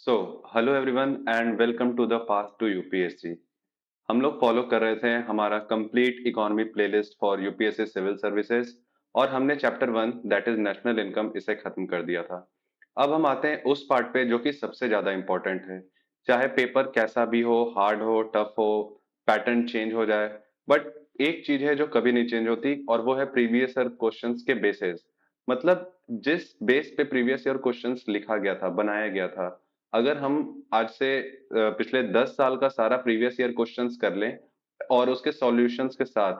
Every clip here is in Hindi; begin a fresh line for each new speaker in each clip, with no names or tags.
So hello everyone and welcome to the path to UPSC. हम लोग फॉलो कर रहे थे हमारा complete economy playlist for UPSC civil services और हमने chapter 1 that is national income इसे खत्म कर दिया था। अब हम आते हैं उस पार्ट पे जो कि सबसे ज्यादा इंपॉर्टेंट है। चाहे पेपर कैसा भी हो, हार्ड हो, टफ हो, पैटर्न चेंज हो जाए, बट एक चीज है जो कभी नहीं चेंज होती और वो है प्रीवियस ईयर क्वेश्चंस के बेसिस। मतलब जिस बेस पे प्रीवियस ईयर क्वेश्चंस लिखा गया था, बनाया गया था, अगर हम आज से पिछले 10 साल का सारा प्रीवियस ईयर क्वेश्चंस कर लें और उसके सॉल्यूशंस के साथ,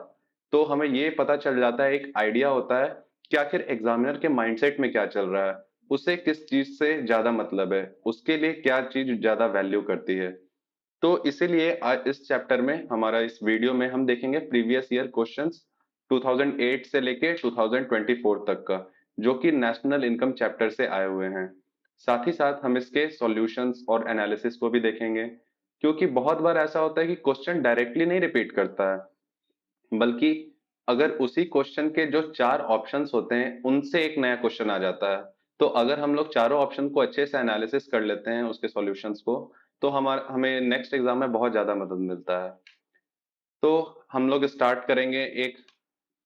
तो हमें ये पता चल जाता है, एक आइडिया होता है कि आखिर एग्जामिनर के माइंडसेट में क्या चल रहा है, उसे किस चीज से ज्यादा मतलब है, उसके लिए क्या चीज ज्यादा वैल्यू करती है। तो इसीलिए आज इस चैप्टर में, हमारा इस वीडियो में, हम देखेंगे प्रीवियस ईयर क्वेश्चंस 2008 से लेके 2024 तक का, जो कि नेशनल इनकम चैप्टर से आए हुए हैं। साथ ही साथ हम इसके सॉल्यूशंस और एनालिसिस को भी देखेंगे, क्योंकि बहुत बार ऐसा होता है कि क्वेश्चन डायरेक्टली नहीं रिपीट करता है, बल्कि अगर उसी क्वेश्चन के जो चार ऑप्शंस होते हैं उनसे एक नया क्वेश्चन आ जाता है। तो अगर हम लोग चारों ऑप्शन को अच्छे से एनालिसिस कर लेते हैं उसके सॉल्यूशंस को, तो हमें नेक्स्ट एग्जाम में बहुत ज्यादा मदद मिलता है। तो हम लोग स्टार्ट करेंगे एक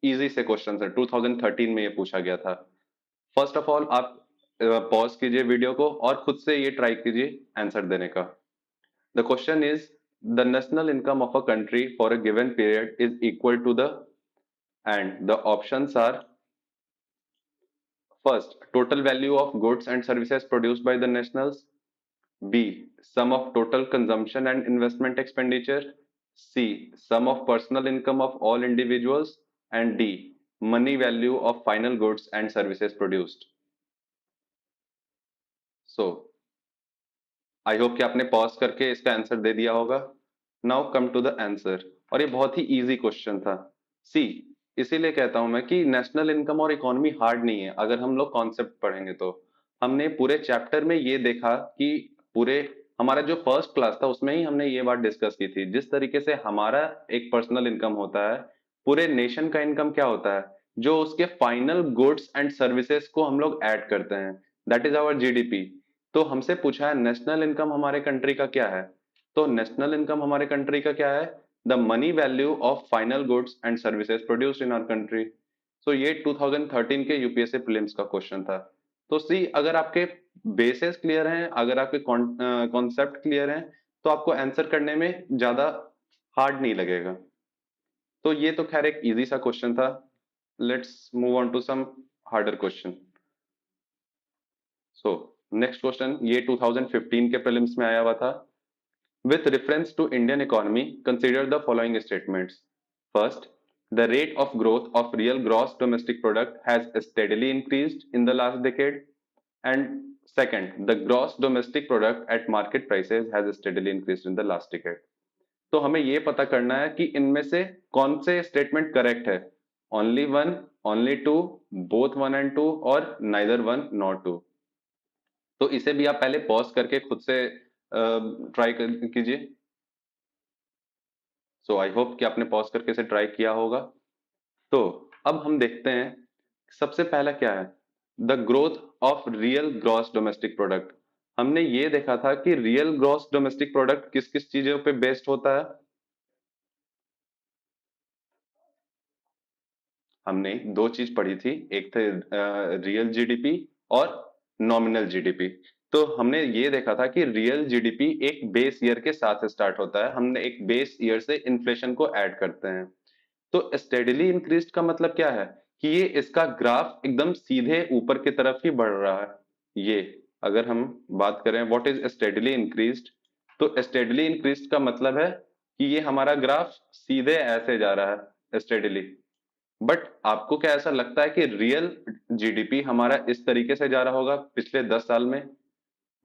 इजी से क्वेश्चन से, 2013 में ये पूछा गया था। फर्स्ट ऑफ ऑल आप पॉज कीजिए वीडियो को और खुद से ये ट्राई कीजिए आंसर देने का। The question is, the national income of a country for a given period is equal to the, and the options are: first, total value of goods and services produced by the nationals; B, sum of total consumption and investment expenditure; C, sum of personal income of all individuals; and D, money value of final goods and services produced. So, I hope कि आपने पॉज करके इसका आंसर दे दिया होगा। Now come to the answer. और ये बहुत ही इजी क्वेश्चन था। सी, इसीलिए कहता हूं मैं कि नेशनल इनकम और इकोनॉमी हार्ड नहीं है अगर हम लोग कॉन्सेप्ट पढ़ेंगे तो। हमने पूरे चैप्टर में ये देखा कि पूरे हमारा जो फर्स्ट क्लास था उसमें ही हमने ये बात डिस्कस की थी, जिस तरीके से हमारा एक पर्सनल इनकम होता है, पूरे नेशन का इनकम क्या होता है, जो उसके फाइनल गुड्स एंड सर्विसेज को हम लोग ऐड करते हैं, दैट इज आवर जीडीपी। तो हमसे पूछा है नेशनल इनकम हमारे कंट्री का क्या है। तो नेशनल इनकम हमारे कंट्री का क्या है? The money value of final goods and services produced in our country. So ये 2013 के यूपीएससी प्रीलिम्स का क्वेश्चन था। तो सी, अगर आपके बेसिस क्लियर हैं, अगर आपके कॉन्सेप्ट क्लियर हैं, तो आपको आंसर करने में ज्यादा हार्ड नहीं लगेगा। तो ये तो खैर एक इजी सा क्वेश्चन था। Let's move on to some harder question. So next question ये 2015 के प्रीलिम्स में आया हुआ था। With reference to Indian economy, consider the following statements. First, the rate of growth of real gross domestic product has steadily increased in the last decade. And second, the gross domestic product at market prices has steadily increased in the last decade. तो हमें ये पता करना है कि इनमें से कौन से स्टेटमेंट करेक्ट है। Only one, only two, both one and two, और नाइदर वन नॉट टू। तो इसे भी आप पहले पॉज करके खुद से ट्राई कीजिए। सो आई होप कि आपने पॉज करके इसे ट्राई किया होगा। तो अब हम देखते हैं सबसे पहला क्या है, the growth of real gross domestic product. हमने ये देखा था कि रियल ग्रॉस डोमेस्टिक प्रोडक्ट किस किस चीजों पे बेस्ड होता है। हमने दो चीज पढ़ी थी, एक थे रियल जीडीपी और नॉमिनल जीडीपी। तो हमने ये देखा था कि रियल जीडीपी एक बेस ईयर के साथ स्टार्ट होता है, हमने एक बेस ईयर से इन्फ्लेशन को ऐड करते हैं। तो स्टेडीली इंक्रीज्ड का मतलब क्या है कि ये इसका ग्राफ एकदम सीधे ऊपर की तरफ ही बढ़ रहा है। ये अगर हम बात करें व्हाट इज स्टेडीली इंक्रीज्ड, तो स्टेडीली इंक्रीज्ड का मतलब है कि ये हमारा ग्राफ सीधे ऐसे जा रहा है स्टेडीली। बट आपको क्या ऐसा लगता है कि रियल जीडीपी हमारा इस तरीके से जा रहा होगा पिछले 10 साल में?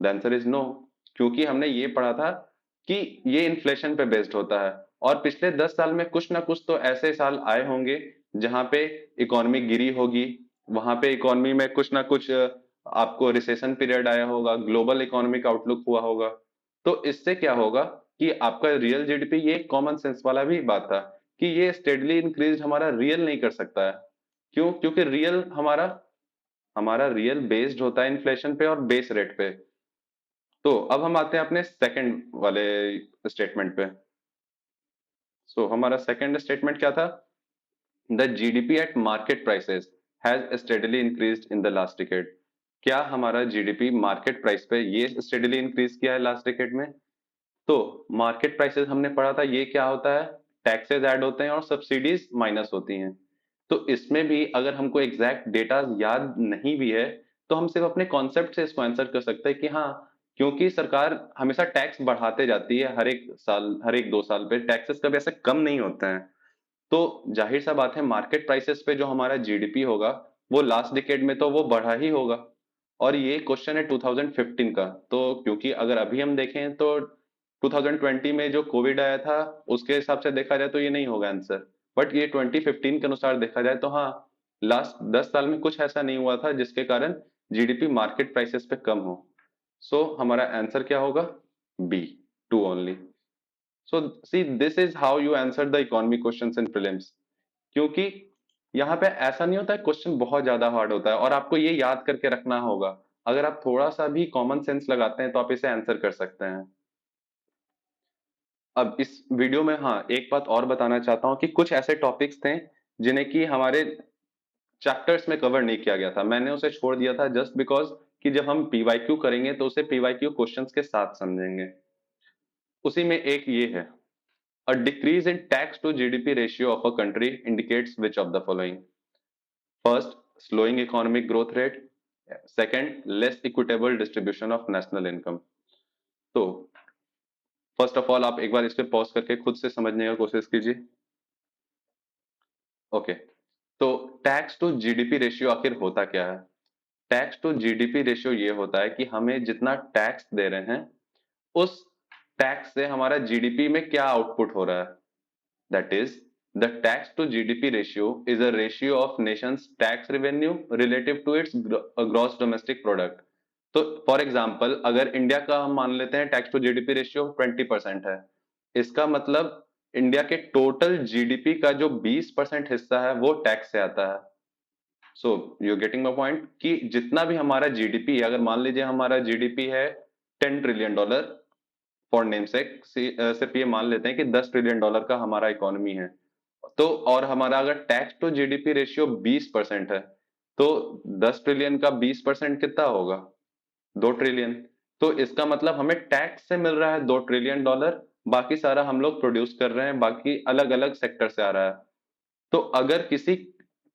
The answer is no. क्योंकि हमने ये पढ़ा था कि ये इन्फ्लेशन पे बेस्ड होता है, और पिछले 10 साल में कुछ ना कुछ तो ऐसे साल आए होंगे जहां पे इकोनॉमी गिरी होगी, वहां पे इकोनॉमी में कुछ ना कुछ आपको रिसेशन पीरियड आया होगा, ग्लोबल इकोनॉमिक आउटलुक हुआ होगा। तो इससे क्या होगा कि आपका रियल जीडीपी, ये कॉमन सेंस वाला भी बात था कि ये स्टेडली इंक्रीज हमारा रियल नहीं कर सकता है। क्यों? क्योंकि रियल हमारा हमारा रियल बेस्ड होता है इन्फ्लेशन पे और बेस रेट पे। तो अब हम आते हैं अपने सेकंड वाले स्टेटमेंट पे। हमारा सेकंड स्टेटमेंट क्या था? The GDP at market prices has steadily increased in the last decade. क्या हमारा जीडीपी मार्केट प्राइस पे ये स्टेडीली इंक्रीज किया है लास्ट डिकेड में? तो मार्केट प्राइसेस हमने पढ़ा था, ये क्या होता है? टैक्सेस ऐड होते हैं और सब्सिडीज माइनस होती हैं। तो इसमें भी अगर हमको एग्जैक्ट डेटा याद नहीं भी है, तो हम सिर्फ अपने कॉन्सेप्ट से इसको आंसर कर सकते हैं कि हाँ, क्योंकि सरकार हमेशा टैक्स बढ़ाते जाती है, हर एक साल, हर एक 2 साल पे टैक्सेस कभी ऐसे कम नहीं होते हैं। तो जाहिर सा बात है, मार्केट प्राइसेस पे जो हमारा जीडीपी होगा, वो लास्ट डिकेड में तो वो बढ़ा ही होगा। और ये क्वेश्चन है 2015 का। तो क्योंकि अगर अभी हम देखें तो 2020 में जो कोविड आया था, उसके हिसाब से देखा जाए तो ये नहीं होगा आंसर। बट ये 2015 के अनुसार देखा जाए तो हाँ, लास्ट 10 साल में कुछ ऐसा नहीं हुआ था जिसके कारण जीडीपी मार्केट प्राइसेस पे कम हो। हमारा आंसर क्या होगा? B, two only. So see, this is how you answer the economy questions in prelims. क्योंकि यहाँ पे ऐसा नहीं होता है, क्वेश्चन बहुत ज्यादा हार्ड होता है और आपको ये याद करके रखना होगा। अगर आप थोड़ा सा भी कॉमन सेंस लगाते हैं तो आप इसे आंसर कर सकते हैं। अब इस वीडियो में हाँ, एक बात और बताना चाहता हूँ कि कुछ ऐसे टॉपिक्स थे जिन्हें कि हमारे चैप्टर्स में कवर नहीं किया गया था, मैंने उसे छोड़ दिया था जस्ट बिकॉज कि जब हम पीवाईक्यू करेंगे तो उसे पीवाईक्यू क्वेश्चंस के साथ समझेंगे। उसी में एक ये है, a decrease in tax to GDP ratio of a country indicates which of the following? First, slowing economic growth rate. Second, less equitable distribution of national income. तो फर्स्ट ऑफ ऑल आप एक बार इस पे पॉज करके खुद से समझने का कोशिश कीजिए। ओके, तो टैक्स टू जीडीपी रेशियो आखिर होता क्या है? टैक्स टू जीडीपी रेशियो ये होता है कि हमें जितना टैक्स दे रहे हैं, उस टैक्स से हमारा जीडीपी में क्या आउटपुट हो रहा है। That is, the tax to GDP ratio is a ratio of nation's tax revenue relative to its gross domestic product. तो फॉर एग्जाम्पल अगर इंडिया का हम मान लेते हैं टैक्स टू जीडीपी रेशियो 20% है, इसका मतलब इंडिया के टोटल जीडीपी का जो 20% हिस्सा है वो टैक्स से आता है। So you getting my point कि जितना भी हमारा जीडीपी है, अगर मान लीजिए हमारा जीडीपी है $10 ट्रिलियन, फॉर नेम सेक सिर्फ ये मान लेते हैं कि $10 ट्रिलियन का हमारा इकोनॉमी है। तो और हमारा अगर टैक्स टू जीडीपी रेशियो 20% है, तो 10 ट्रिलियन का 20% कितना होगा? 2 ट्रिलियन। तो इसका मतलब हमें टैक्स से मिल रहा है $2 ट्रिलियन, बाकी सारा हम लोग प्रोड्यूस कर रहे हैं, बाकी अलग अलग सेक्टर से आ रहा है। तो अगर किसी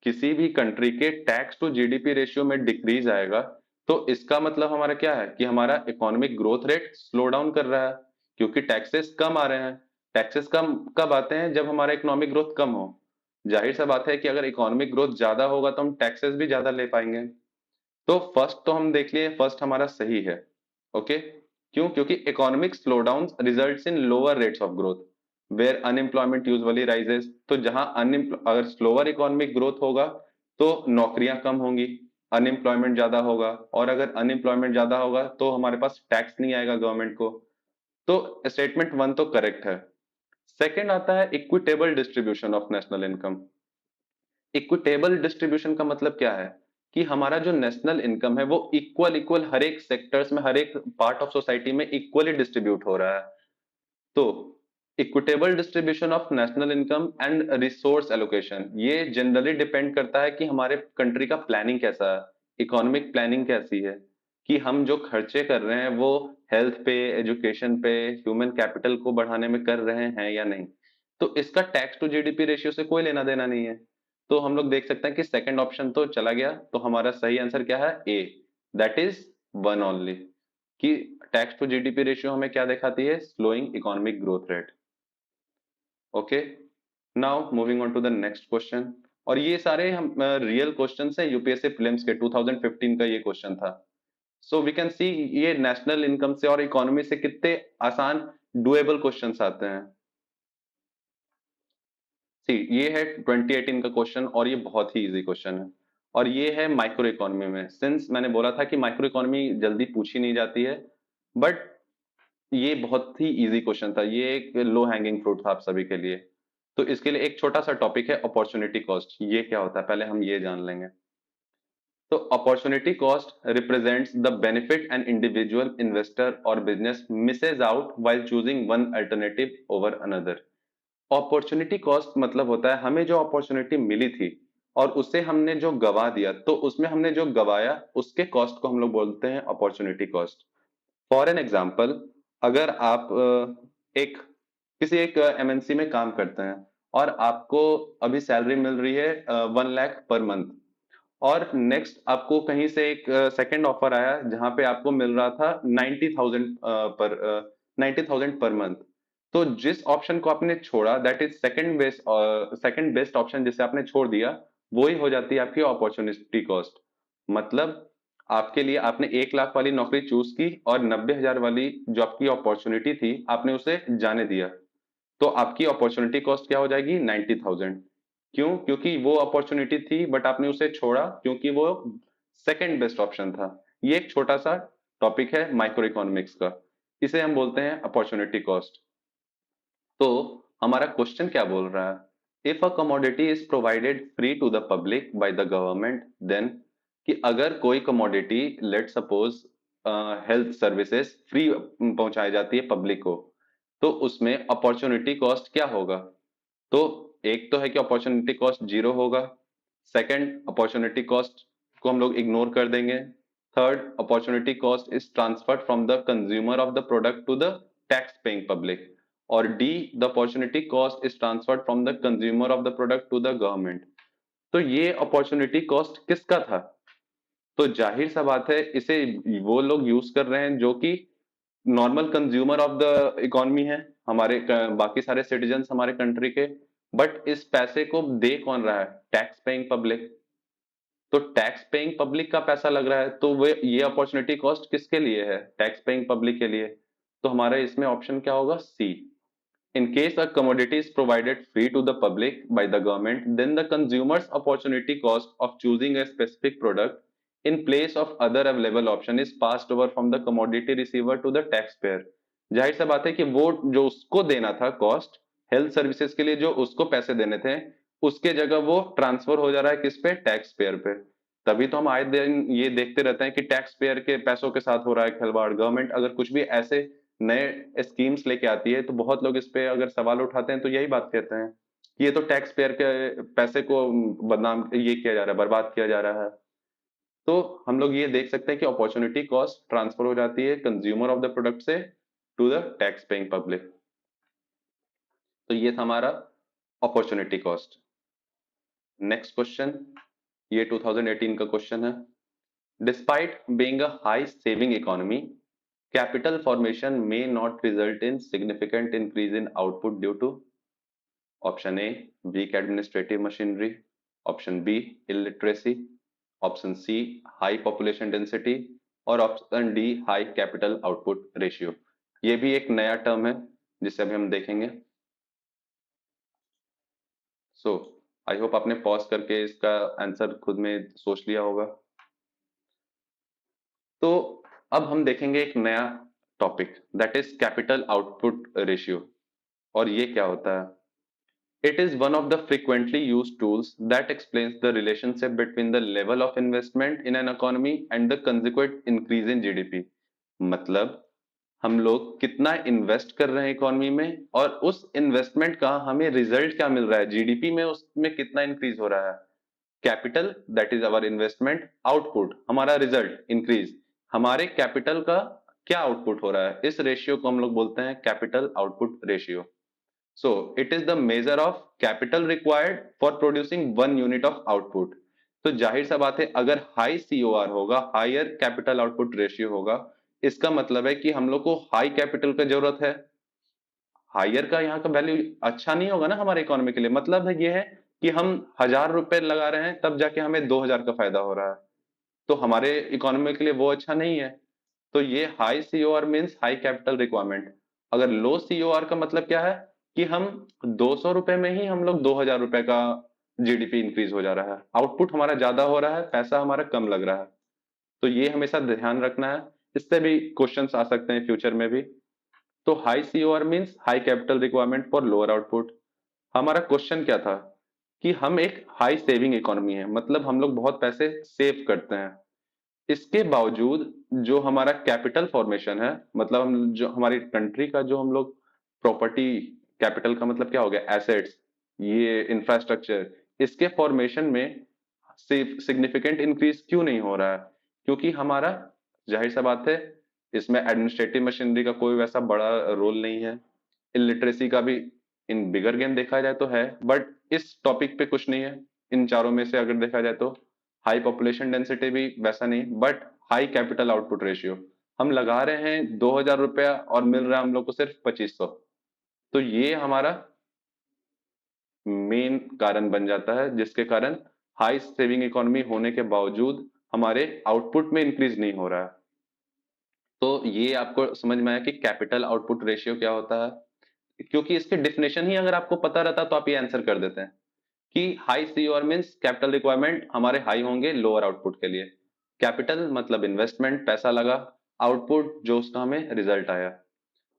किसी भी कंट्री के टैक्स टू जीडीपी रेशियो में डिक्रीज आएगा, तो इसका मतलब हमारा क्या है कि हमारा economic growth rate slow down कर रहा है, क्योंकि टैक्सेस कम आ रहे हैं। टैक्सेस कम कब आते हैं? जब हमारा इकोनॉमिक ग्रोथ कम हो। जाहिर सा बात है कि अगर इकोनॉमिक ग्रोथ ज्यादा होगा तो हम टैक्सेस भी ज्यादा ले पाएंगे। तो फर्स्ट तो हम देख लिए, फर्स्ट हमारा सही है। ओके, क्यों? क्योंकि economic slowdown results in lower rates of growth where unemployment usually rises. तो जहां अगर स्लोअर इकोनॉमिक ग्रोथ होगा तो नौकरियां कम होंगी, अनएम्प्लॉयमेंट ज्यादा होगा, और अगर अनएम्प्लॉयमेंट ज्यादा होगा तो हमारे पास टैक्स नहीं आएगा गवर्नमेंट को। तो स्टेटमेंट वन तो करेक्ट है। सेकंड आता है equitable distribution of national income. Equitable distribution का मतलब क्या है? कि हमारा जो नेशनल इनकम है वो इक्वल इक्वल हर एक सेक्टर्स में, हर एक पार्ट ऑफ सोसाइटी में इक्वली डिस्ट्रीब्यूट हो रहा है। तो equitable distribution of national income and resource allocation, ये जनरली डिपेंड करता है कि हमारे कंट्री का प्लानिंग कैसा है, इकोनॉमिक प्लानिंग कैसी है, कि हम जो खर्चे कर रहे हैं वो हेल्थ पे, एजुकेशन पे, ह्यूमन कैपिटल को बढ़ाने में कर रहे हैं या नहीं। तो इसका टैक्स टू जीडीपी रेशियो से कोई लेना देना नहीं है। तो हम लोग देख सकते हैं कि सेकंड ऑप्शन तो चला गया। तो हमारा सही आंसर क्या है? A, that is one only. कि टैक्स टू जीडीपी रेशियो हमें क्या दिखाती है? Slowing economic growth rate. Okay, now moving on to the next question. और ये सारे हम रियल क्वेश्चंस हैं यूपीएससी प्रीलिम्स के, 2015 का ये क्वेश्चन था। सो वी कैन सी ये नेशनल इनकम से और इकोनॉमी से कितने आसान डुएबल क्वेश्चंस आते हैं। सी, ये है 2018 का क्वेश्चन और ये बहुत ही इजी क्वेश्चन है। और ये है माइक्रो इकोनॉमी में, सिंस मैंने बोला था कि माइक्रो इकोनॉमी जल्दी पूछी नहीं जाती है, बट ये बहुत ही इजी क्वेश्चन था, ये एक लो हैंगिंग फ्रूट था आप सभी के लिए। तो इसके लिए एक छोटा सा टॉपिक है अपॉर्चुनिटी कॉस्ट, ये क्या होता है पहले हम ये जान लेंगे। तो opportunity cost represents the benefit an individual investor और business misses out while choosing one alternative over another. Opportunity cost मतलब होता है हमें जो अपॉर्चुनिटी मिली थी और उससे हमने जो गवा दिया, तो उसमें हमने जो गवाया उसके कॉस्ट को हम लोग बोलते हैं opportunity cost. For an example, अगर आप एक किसी एक एमएनसी में काम करते हैं और आपको अभी सैलरी मिल रही है 1 लाख पर मंथ, और नेक्स्ट आपको कहीं से एक सेकंड ऑफर आया जहां पे आपको मिल रहा था 90,000 पर मंथ। तो जिस ऑप्शन को आपने छोड़ा, that is second best option, जिसे आपने छोड़ दिया, वो ही हो जाती है आपकी अपॉर्चुनिटी कॉस्ट। मतलब आपके लिए आपने 1 लाख वाली नौकरी चूज की और 90,000 वाली जो आपकी अपॉर्चुनिटी थी आपने उसे जाने दिया, तो आपकी अपॉर्चुनिटी कॉस्ट क्या हो जाएगी? 90,000। क्यों? क्योंकि वो अपॉर्चुनिटी थी बट आपने उसे छोड़ा क्योंकि वो सेकंड बेस्ट ऑप्शन था। ये एक छोटा सा टॉपिक है माइक्रो इकोनॉमिक्स का, इसे हम बोलते हैं अपॉर्चुनिटी कॉस्ट। तो हमारा क्वेश्चन क्या बोल रहा है? If a commodity is provided free to the public by the government, then कि अगर कोई commodity, let suppose health services free पहुंचाई जाती है पब्लिक को, तो उसमें अपॉर्चुनिटी कॉस्ट क्या होगा? तो एक तो है कि अपॉर्चुनिटी कॉस्ट जीरो होगा। सेकंड, अपॉर्चुनिटी कॉस्ट को हम लोग इग्नोर कर देंगे। Third, opportunity cost is transferred from the consumer of the product to the tax paying public. और D, the opportunity cost is transferred from the consumer of the product to the government. तो ये अपॉर्चुनिटी कॉस्ट किसका था? तो जाहिर सा बात है इसे वो लोग यूज कर रहे हैं जो कि normal consumer of the economy है, हमारे बाकी सारे सिटीजन्स हमारे कंट्री के। बट इस पैसे को दे कौन रहा है? Tax paying public. तो टैक्स पेइंग पब्लिक का पैसा लग रहा है, तो वे ये अपॉर्चुनिटी कॉस्ट किसके लिए है? टैक्स पेइंग पब्लिक के लिए। तो हमारा इसमें ऑप्शन क्या होगा? सी। In case a commodity is provided free to the public by the government, then the consumer's opportunity cost of choosing a specific product in place of other available option is passed over from the commodity receiver to the taxpayer। जाहिर सा बात है कि वो जो उसको देना था कॉस्ट, हेल्थ सर्विसेज के लिए जो उसको पैसे देने थे, उसके जगह वो ट्रांसफर हो जा रहा है किस पे? टैक्स पेयर पे। तभी तो हम आए दिन ये देखते रहते हैं कि टैक्स पेयर के पैसों के साथ हो रहा है खिलवाड़। गवर्नमेंट अगर कुछ भी ऐसे नए स्कीम्स लेके आती है तो बहुत लोग इस पे अगर सवाल उठाते हैं तो यही बात कहते हैं कि ये तो टैक्स पेयर के पैसे को बदनाम ये किया जा रहा है, बर्बाद किया जा रहा है। तो हम लोग ये देख सकते हैं कि अपॉर्चुनिटी कॉस्ट ट्रांसफर हो जाती है कंज्यूमर ऑफ द प्रोडक्ट से to the tax paying public. तो ये था हमारा अपॉर्चुनिटी कॉस्ट। नेक्स्ट क्वेश्चन, ये 2018 का क्वेश्चन है। Despite being a high saving economy, capital formation may not result in significant increase in output due to option A, weak administrative machinery, option B, illiteracy, option C, high population density, और option D, high capital output ratio. ये भी एक नया टर्म है जिसे अभी हम देखेंगे। सो आई होप आपने पॉज करके इसका आंसर खुद में सोच लिया होगा। तो अब हम देखेंगे एक नया topic, that is capital output ratio. और ये क्या होता है? It is one of the frequently used tools that explains the relationship between the level of investment in an economy and the consequent increase in GDP। मतलब हम लोग कितना इन्वेस्ट कर रहे हैं इकोनॉमी में और उस इन्वेस्टमेंट का हमें रिजल्ट क्या मिल रहा है, जीडीपी में उसमें कितना इंक्रीज हो रहा है। Capital, that is our investment, output हमारा रिजल्ट इंक्रीज, हमारे कैपिटल का क्या आउटपुट हो रहा है, इस रेशियो को हम लोग बोलते हैं capital output ratio. So it is the measure of capital required for producing 1 unit of output। तो जाहिर सा बात है अगर हाई सीओआर होगा, हायर कैपिटल आउटपुट रेशियो होगा, इसका मतलब है कि हम लोग को हाई कैपिटल की जरूरत है। हायर का यहाँ का वैल्यू अच्छा नहीं होगा ना हमारे इकोनॉमी के लिए। मतलब है ये है कि हम 1,000 रुपए लगा रहे हैं तब जाके हमें 2,000 का फायदा हो रहा है, तो हमारे इकोनॉमी के लिए वो अच्छा नहीं है। तो ये high COR means high capital requirement. अगर लो सीओआर का मतलब क्या है कि हम 200 रुपए में ही हम लोग 2,000 रुपए का जीडीपी इंक्रीज हो जा रहा है, आउटपुट हमारा ज्यादा हो रहा है, पैसा हमारा कम लग रहा है। तो ये हमेशा ध्यान रखना है, इससे भी क्वेश्चंस आ सकते हैं फ्यूचर में भी। तो high COR means high capital requirement for lower output. हमारा क्वेश्चन क्या था? कि हम एक हाई सेविंग इकोनॉमी है, मतलब हम लोग बहुत पैसे सेव करते हैं। इसके बावजूद जो हमारा कैपिटल फॉर्मेशन है, मतलब हम जो हमारी कंट्री का जो हम लोग प्रॉपर्टी, कैपिटल का मतलब क्या हो गया, एसेट्स, ये इंफ्रास्ट्रक्चर, इसके फॉर्मेशन में सिग्निफिकेंट इंक्रीज क्यों नहीं हो रहा है? क्योंकि हमारा, जाहिर सा बात है, इसमें एडमिनिस्ट्रेटिव मशीनरी का कोई वैसा बड़ा रोल नहीं है। इलिटरेसी का भी इन बिगर गेम देखा जाए तो है, बट इस टॉपिक पे कुछ नहीं है। इन चारों में से अगर देखा जाए तो हाई पॉपुलेशन डेंसिटी भी वैसा नहीं, but high capital output ratio. हम लगा रहे हैं 2,000 रुपया और मिल रहा है हम लोग को सिर्फ 2500। तो ये हमारा मेन कारण बन जाता है, जिसके कारण हाई सेविंग इकोनॉमी होने के बावजूद हमारे आउटपुट में इंक्रीज नहीं हो रहा है। तो ये आपको समझ में आया कि कैपिटल आउटपुट रेशियो क्या होता है? क्योंकि इसके डेफिनेशन ही अगर आपको पता रहता तो आप ये आंसर कर देते हैं कि high COR means capital requirement हमारे हाई होंगे लोअर आउटपुट के लिए। कैपिटल मतलब इन्वेस्टमेंट, पैसा लगा, आउटपुट जो उसका हमें रिजल्ट आया।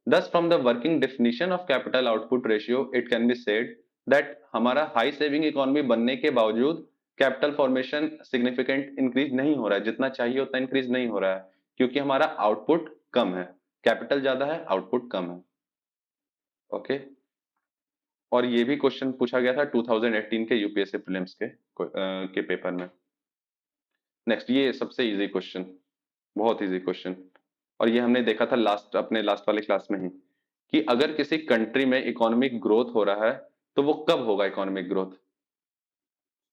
Thus, from the working definition of capital output ratio, it can be said that हमारा हाई सेविंग इकोनॉमी बनने के बावजूद कैपिटल फॉर्मेशन सिग्निफिकेंट इंक्रीज नहीं हो रहा है, जितना चाहिए उतना इंक्रीज नहीं हो रहा है, क्योंकि हमारा आउटपुट कम है। कैपिटल ज्यादा है, आउटपुट कम है। ओके। और ये भी क्वेश्चन पूछा गया था 2018 के यूपीएससी प्रीलिम्स के पेपर में। नेक्स्ट, ये सबसे इजी क्वेश्चन, बहुत इजी क्वेश्चन, और ये हमने देखा था अपने लास्ट वाले क्लास में ही, कि अगर किसी कंट्री में इकोनॉमिक ग्रोथ हो रहा है तो वो कब होगा? इकोनॉमिक ग्रोथ,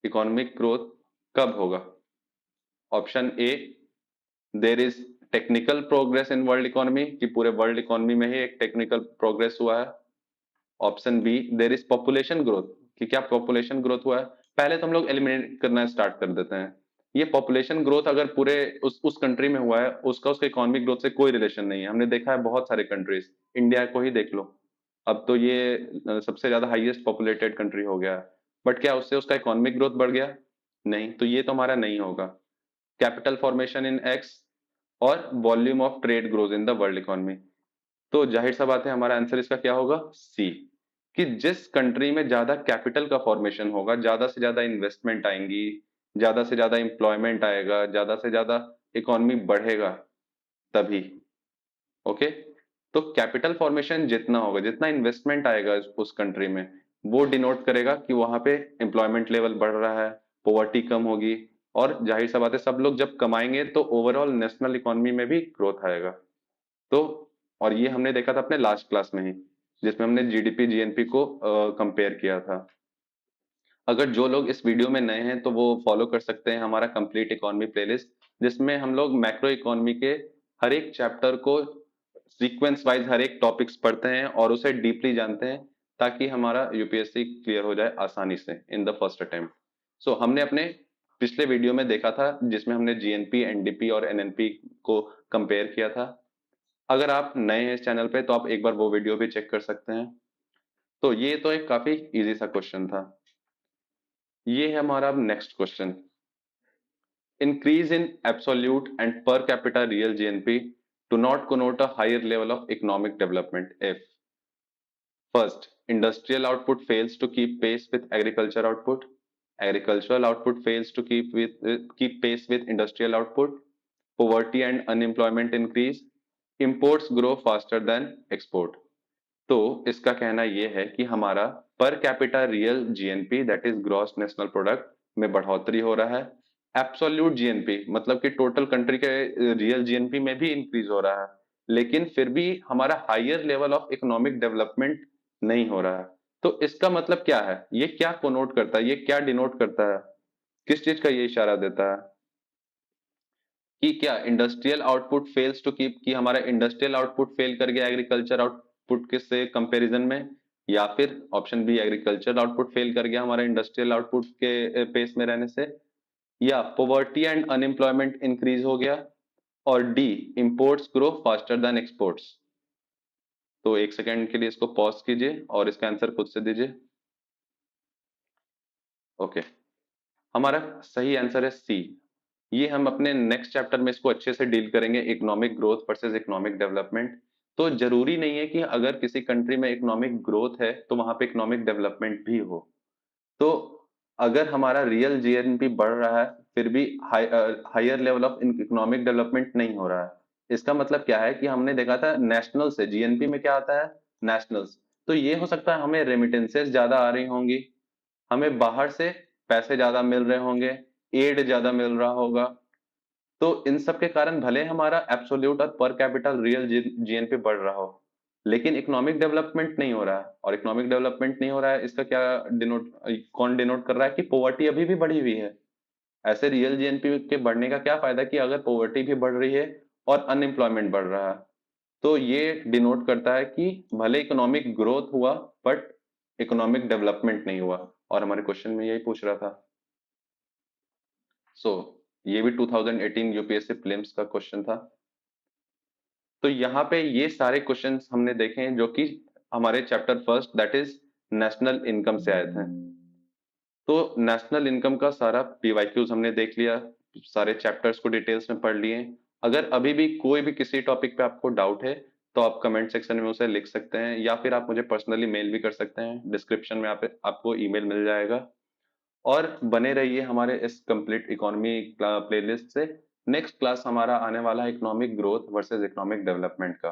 इकोनॉमिक ग्रोथ कब होगा? Option A, there is technical progress in world economy, कि पूरे वर्ल्ड इकोनॉमी में ही एक टेक्निकल प्रोग्रेस हुआ है। Option B, there is population growth, कि क्या पॉपुलेशन ग्रोथ हुआ है? पहले तो हम लोग एलिमिनेट करना स्टार्ट कर देते हैं। ये पॉपुलेशन ग्रोथ अगर पूरे उस कंट्री में हुआ है, उसका उसके इकोनॉमिक ग्रोथ से कोई रिलेशन नहीं है। हमने देखा है बहुत सारे कंट्रीज, इंडिया को ही देख लो, अब तो ये सबसे ज्यादा हाईएस्ट पॉपुलेटेड कंट्री हो गया है, बट क्या उससे उसका इकोनॉमिक ग्रोथ बढ़ गया? नहीं, तो ये तो हमारा नहीं होगा। कैपिटल फॉर्मेशन इन एक्स और volume of trade grows in the world economy. तो जाहिर सा बात है हमारा आंसर इसका क्या होगा? सी, कि जिस कंट्री में ज्यादा कैपिटल का फॉर्मेशन होगा, ज्यादा से ज्यादा इन्वेस्टमेंट आएंगी, ज्यादा से ज्यादा एम्प्लॉयमेंट आएगा, ज्यादा से ज्यादा इकोनॉमी बढ़ेगा, तभी। ओके। तो कैपिटल फॉर्मेशन जितना होगा, जितना इन्वेस्टमेंट आएगा उस कंट्री में, वो डिनोट करेगा कि वहां पे एम्प्लॉयमेंट लेवल बढ़ रहा है, पॉवर्टी कम होगी, और जाहिर सा बात है सब लोग जब कमाएंगे तो ओवरऑल नेशनल इकोनॉमी में भी ग्रोथ आएगा। तो और ये हमने देखा था अपने लास्ट क्लास में ही, जिसमें हमने जीडीपी जीएनपी को कंपेयर किया था। अगर जो लोग इस वीडियो में नए हैं तो वो फॉलो कर सकते हैं हमारा कंप्लीट इकोनॉमी प्लेलिस्ट, जिसमें हम लोग मैक्रो इकोनॉमी के हर एक चैप्टर को सीक्वेंस वाइज हर एक टॉपिक्स पढ़ते हैं और उसे डीपली जानते हैं, ताकि हमारा यूपीएससी क्लियर हो जाए आसानी से इन द फर्स्ट अटेम्प्ट। सो हमने अपने पिछले वीडियो में देखा था, जिसमें हमने जीएनपी, एनडीपी और एनएनपी को कंपेयर किया था। अगर आप नए हैं इस चैनल पे तो आप एक बार वो वीडियो भी चेक कर सकते हैं। तो ये तो एक काफी इजी सा क्वेश्चन था। ये है हमारा अब next question. Increase in absolute and per capita real GNP do not connote a higher level of economic development if first industrial output fails to keep pace with agriculture output, agricultural output fails to keep pace with industrial output, poverty and unemployment increase, imports grow faster than export। तो इसका कहना यह है कि हमारा per capita real GNP, that is gross national product, में बढ़ोतरी हो रहा है। एब्सोल्यूट जीएनपी मतलब कि टोटल कंट्री के रियल जीएनपी में भी इंक्रीज हो रहा है, लेकिन फिर भी हमारा higher level of economic development नहीं हो रहा है। तो इसका मतलब क्या है? ये क्या कोनोट करता है, ये क्या डिनोट करता है, किस चीज का ये इशारा देता है? कि क्या industrial output fails to keep, कि हमारा इंडस्ट्रियल आउटपुट फेल कर गया एग्रीकल्चर आउटपुट के से कंपैरिजन में, या फिर option B, agriculture output fail कर गया हमारा इंडस्ट्रियल आउटपुट के पेस में रहने से, या पॉवर्टी एंड अनएम्प्लॉयमेंट इंक्रीज हो गया, और D, imports grow faster than exports. तो एक सेकेंड के लिए इसको पॉज कीजिए और इसका आंसर खुद से दीजिए। ओके, हमारा सही आंसर है सी। ये हम अपने नेक्स्ट चैप्टर में इसको अच्छे से डील करेंगे, economic growth versus economic development. तो जरूरी नहीं है कि अगर किसी कंट्री में इकोनॉमिक ग्रोथ है तो वहां पे इकोनॉमिक डेवलपमेंट भी हो। तो अगर हमारा रियल जीएनपी बढ़ रहा है फिर भी higher level of economic development नहीं हो रहा है, इसका मतलब क्या है कि हमने देखा था नेशनल से जीएनपी में क्या आता है, नेशनल्स। तो ये हो सकता है हमें रेमिटेंसेस ज्यादा आ रही होंगी, हमें बाहर से पैसे ज्यादा मिल रहे होंगे, एड ज्यादा मिल रहा होगा। तो इन सब के कारण भले हमारा एब्सोल्यूट और पर कैपिटल रियल जीएनपी बढ़ रहा हो, लेकिन इकोनॉमिक डेवलपमेंट नहीं हो रहा है। और इकोनॉमिक डेवलपमेंट नहीं हो रहा है, इसका क्या डिनोट, कौन डिनोट कर रहा है कि पॉवर्टी अभी भी बढ़ी हुई है। ऐसे रियल जीएनपी के बढ़ने का क्या फायदा कि अगर पॉवर्टी भी बढ़ रही है और अनएम्प्लॉयमेंट बढ़ रहा है। तो ये डिनोट करता है कि भले इकोनॉमिक ग्रोथ हुआ बट इकोनॉमिक डेवलपमेंट नहीं हुआ। और हमारे क्वेश्चन में यही पूछ रहा था। सो ये भी 2018 यूपीएससी प्रीलिम्स का क्वेश्चन था। तो यहाँ पे ये सारे क्वेश्चंस हमने देखे हैं जो कि हमारे chapter first that is national income से आए थे। तो नेशनल इनकम का सारा पीवाईक्यूज हमने देख लिया, सारे चैप्टर्स को डिटेल्स में पढ़ लिए। अगर अभी भी कोई भी किसी टॉपिक पे आपको डाउट है तो आप कमेंट सेक्शन में उसे लिख सकते हैं, या फिर आप मुझे पर्सनली मेल भी कर सकते हैं, डिस्क्रिप्शन में आपको ईमेल मिल जाएगा। और बने रहिए हमारे इस कंप्लीट इकोनॉमी प्लेलिस्ट से। नेक्स्ट क्लास हमारा आने वाला है economic growth versus economic development का।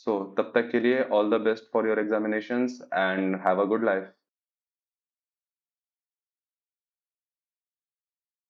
सो तब तक के लिए all the best for your examinations and have a good life.